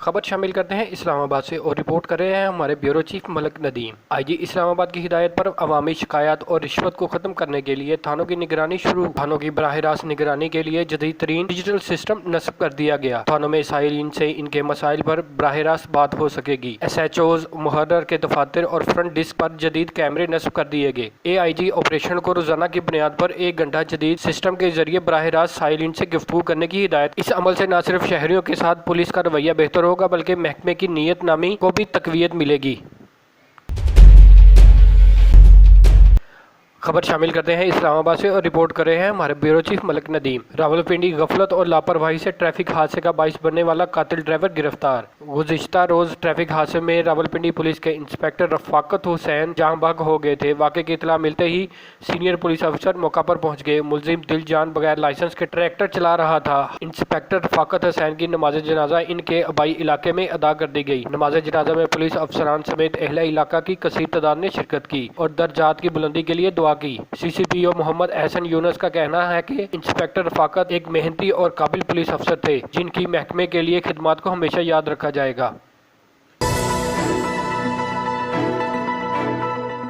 خبر شامل کرتے ہیں اسلام آباد سے اور رپورٹ کر رہے ہیں ہمارے بیورو چیف ملک ندیم۔ آئی جی اسلام آباد کی ہدایت پر عوامی شکایات اور رشوت کو ختم کرنے کے لیے تھانوں کی نگرانی شروع۔ تھانوں کی براہ راست نگرانی کے لیے جدید ترین ڈیجیٹل سسٹم نصب کر دیا گیا۔ تھانوں میں سائلین سے ان کے مسائل پر براہ راست بات ہو سکے گی۔ ایس ایچ اوز، محرر کے دفاتر اور فرنٹ ڈیسک پر جدید کیمرے نصب کر دیے گئے۔ اے آئی جی آپریشن کو روزانہ کی بنیاد پر 1 گھنٹہ جدید سسٹم کے ذریعے براہ راست سائلین سے گفتگو کرنے کی ہدایت۔ اس عمل سے نہ صرف شہریوں کے ساتھ پولیس کا رویہ بہتر ہوگا بلکہ محکمے کی نیت نامی کو بھی تقویت ملے گی۔ خبر شامل کرتے ہیں اسلام آباد سے اور رپورٹ کر رہے ہیں ہمارے بیورو چیف ملک ندیم۔ راولپنڈی غفلت اور لاپرواہی سے ٹریفک حادثے کا باعث بننے والا قاتل ڈرائیور گرفتار۔ گزشتہ روز ٹریفک حادثے میں راولپنڈی پولیس کے انسپکٹر رفاقت حسین جاں بحق ہو گئے تھے۔ واقعے کی اطلاع ملتے ہی سینئر پولیس افسر موقع پر پہنچ گئے۔ ملزم دل جان بغیر لائسنس کے ٹریکٹر چلا رہا تھا۔ انسپکٹر رفاقت حسین کی نماز جنازہ ان کے آبائی علاقے میں ادا کر دی گئی۔ نماز جنازہ میں پولیس افسران سمیت اہل علاقہ کی کثیر تعداد نے شرکت کی اور درجات کی بلندی کے لیے دعا کی۔ سی سی پی او محمد احسن یونس کا کہنا ہے کہ انسپکٹر رفاقت ایک محنتی اور قابل پولیس افسر تھے جن کی محکمے کے لیے خدمات کو ہمیشہ یاد رکھا جائے گا۔